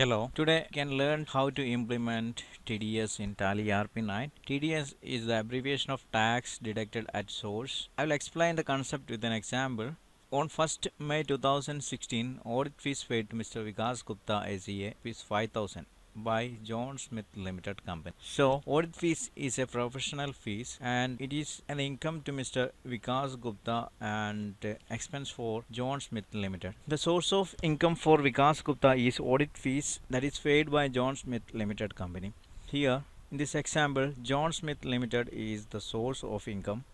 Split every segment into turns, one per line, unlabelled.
Hello. Today we can learn how to implement TDS in Tally RP9. TDS is the abbreviation of tax deducted at source. I will explain the concept with an example. On 1st May 2016, audit fees paid to Mr. Vikas Gupta ACA is 5,000 by John Smith Limited Company. So, audit fees is a professional fees and it is an income to Mr. Vikas Gupta and expense for John Smith Limited. The source of income for Vikas Gupta is audit fees that is paid by John Smith Limited Company. Here, in this example, John Smith Limited is the source of income,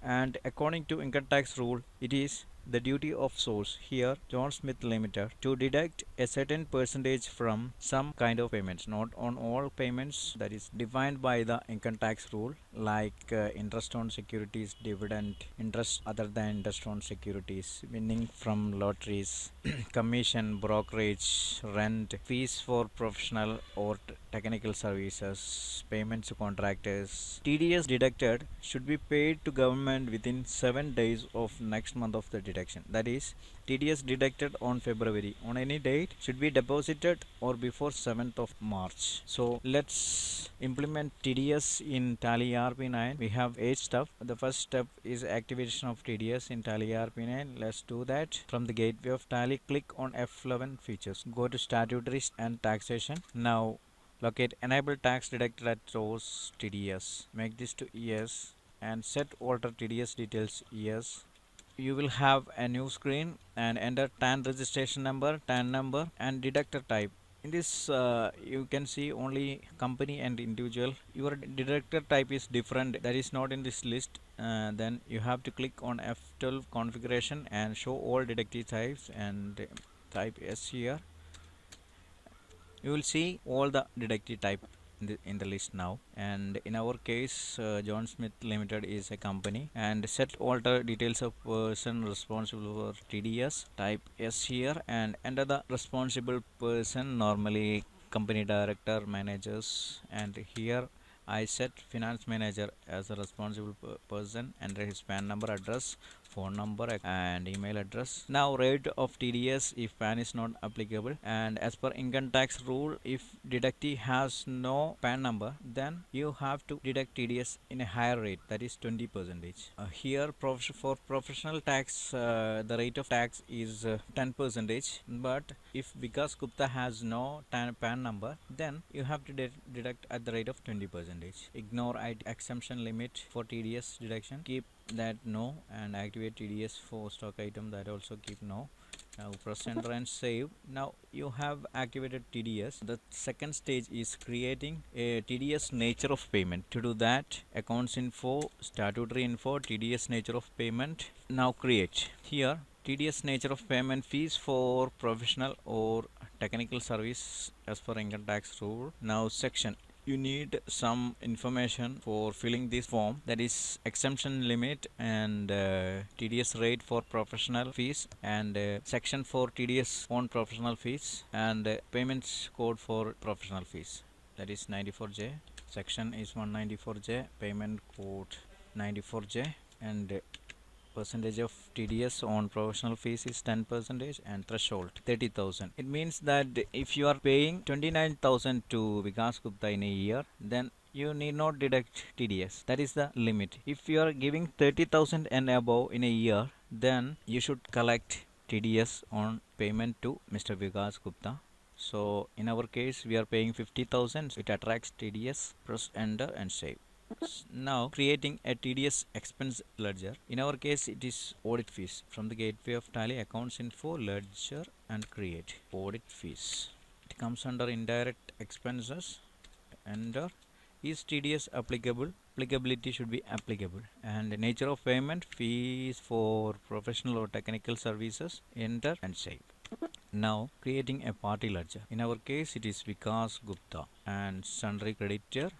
and according to income tax rule, it is the duty of source, here John Smith Limited, to deduct a certain percentage from some kind of payments, not on all payments, that is defined by the income tax rule, like interest on securities, dividend, interest other than interest on securities, winning from lotteries, commission, brokerage, rent, fees for professional or technical services, payments to contractors. TDS deducted should be paid to government within 7 days of next month of the deduction. That is, TDS deducted on February on any date should be deposited or before 7th of March. So let's implement TDS in Tally RP9. We have 8 steps. The first step is activation of TDS in Tally RP9. Let's do that. From the gateway of Tally, click on F11 features. Go to statutory and taxation. Now locate enable tax deducted at source TDS. Make this to yes and set alter TDS details yes. You will have a new screen and enter TAN registration number, TAN number and deductor type. In this you can see only company and individual. Your deductor type is different, that is not in this list. Then you have to click on F12 configuration and show all deductive types and type yes here. You will see all the deductive type in the list now, and in our case John Smith Limited is a company, and set alter details of person responsible for TDS, type yes here and enter the responsible person, normally company director, managers, and here I set finance manager as a responsible person, enter his PAN number, address, phone number and email address. Now rate of TDS if PAN is not applicable, and as per income tax rule, if deductee has no PAN number, then you have to deduct TDS in a higher rate, that is 20%. Here for professional tax the rate of tax is 10%, but if Vikas Gupta has no PAN number, then you have to deduct at the rate of 20%. Ignore exemption limit for TDS deduction, keep that no, and activate TDS for stock item, that also keep no. Now press enter and save. Now you have activated TDS. The second stage is creating a TDS nature of payment. To do that, accounts info, statutory info, TDS nature of payment. Now create. Here TDS nature of payment, fees for professional or technical service as per income tax rule. Now section, you need some information for filling this form, that is exemption limit and TDS rate for professional fees, and section for TDS on professional fees, and payments code for professional fees, that is 94J. Section is 194J, payment code 94J, and percentage of TDS on professional fees is 10% and threshold 30,000. It means that if you are paying 29,000 to Vikas Gupta in a year, then you need not deduct TDS. That is the limit. If you are giving 30,000 and above in a year, then you should collect TDS on payment to Mr. Vikas Gupta. So in our case we are paying 50,000, it attracts TDS. Press enter and save. Now creating a TDS expense ledger. In our case it is audit fees. From the gateway of Tally, accounts info, ledger and create audit fees. It comes under indirect expenses. Enter. Is TDS applicable? Applicability should be applicable. And nature of payment, fees for professional or technical services. Enter and save. Now creating a party ledger. In our case it is Vikas Gupta and sundry creditor.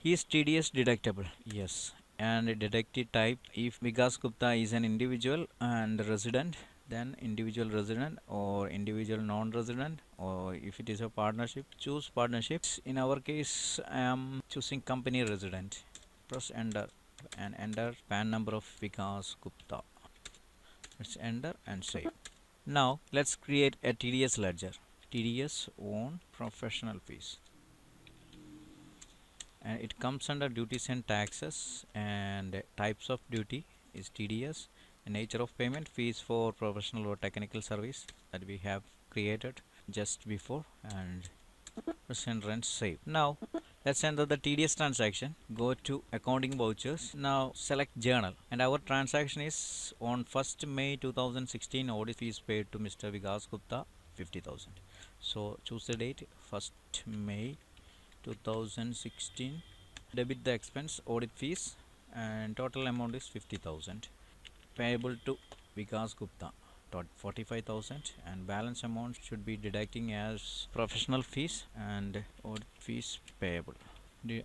Is TDS deductible? Yes. And deductive type, if Vikas Gupta is an individual and resident, then individual resident or individual non-resident, or if it is a partnership, choose partnerships. In our case I am choosing company resident. Press enter and enter PAN number of Vikas Gupta. Let's enter and save. Now let's create a TDS ledger. TDS on professional fees, and it comes under duties and taxes, and types of duty is TDS, and nature of payment fees for professional or technical service that we have created just before, and percent rent save. Now let's enter the TDS transaction. Go to accounting vouchers. Now select journal, and our transaction is on 1st May 2016. Audit fees paid to Mr. Vikas Gupta 50,000. So choose the date 1st May 2016. Debit the expense audit fees, and total amount is 50,000. Payable to Vikas Gupta 45,000, and balance amount should be deducting as professional fees and audit fees payable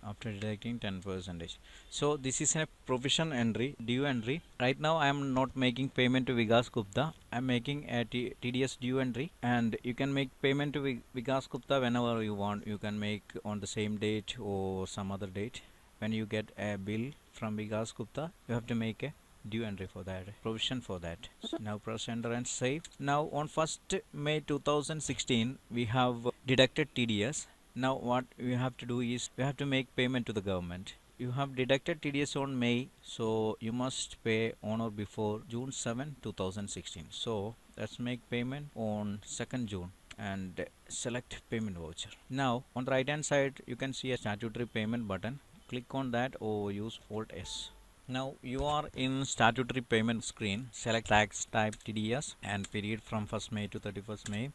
after deducting 10%. So this is a provision entry, due entry. Right now I am not making payment to Vikas Gupta. I am making a TDS due entry, and you can make payment to Vikas Gupta whenever you want. You can make on the same date or some other date. When you get a bill from Vikas Gupta, you have to make a due entry for that, provision for that. Now press enter and save. Now on 1st May 2016 we have deducted TDS. Now what we have to do is we have to make payment to the government. You have deducted TDS on May, so you must pay on or before June 7 2016. So let's make payment on 2nd June and select payment voucher. Now on the right hand side you can see a statutory payment button. Click on that or use Alt S. Now you are in statutory payment screen. Select tax type TDS and period from 1st May to 31st May,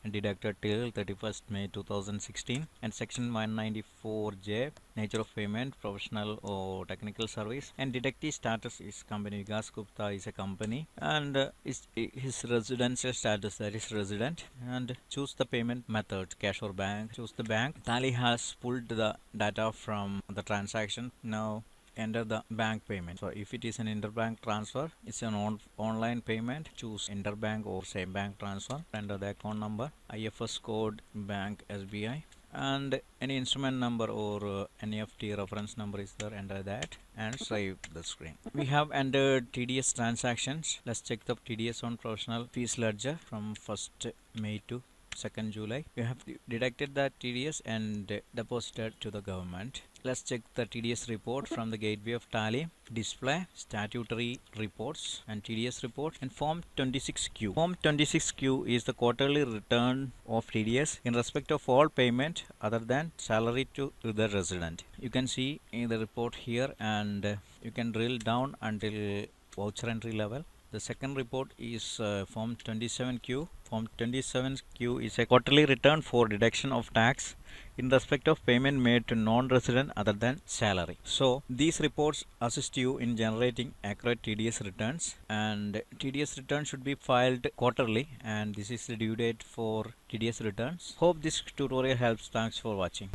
and deducted till 31st May 2016, and section 194J, nature of payment professional or technical service, and deductee status is company. Vikas Gupta is a company, and his residential status, that is resident, and choose the payment method, cash or bank. Choose the bank. Tally has pulled the data from the transaction. Now enter the bank payment. So if it is an interbank transfer, it's an online payment. Choose interbank or same bank transfer. Enter the account number, IFS code, bank SBI, and any instrument number or NEFT reference number is there. Enter that and save the screen. We have entered TDS transactions. Let's check the TDS on professional fees ledger from 1st May to 2nd July. We have deducted that TDS and deposited to the government. Let's check the TDS report from the gateway of Tally. Display, statutory reports and TDS report, and Form 26Q. Form 26Q is the quarterly return of TDS in respect of all payment other than salary to the resident. You can see in the report here, and you can drill down until voucher entry level. The second report is Form 27Q. Form 27Q is a quarterly return for deduction of tax in respect of payment made to non-resident other than salary. So these reports assist you in generating accurate TDS returns, and TDS return should be filed quarterly, and this is the due date for TDS returns. Hope this tutorial helps. Thanks for watching.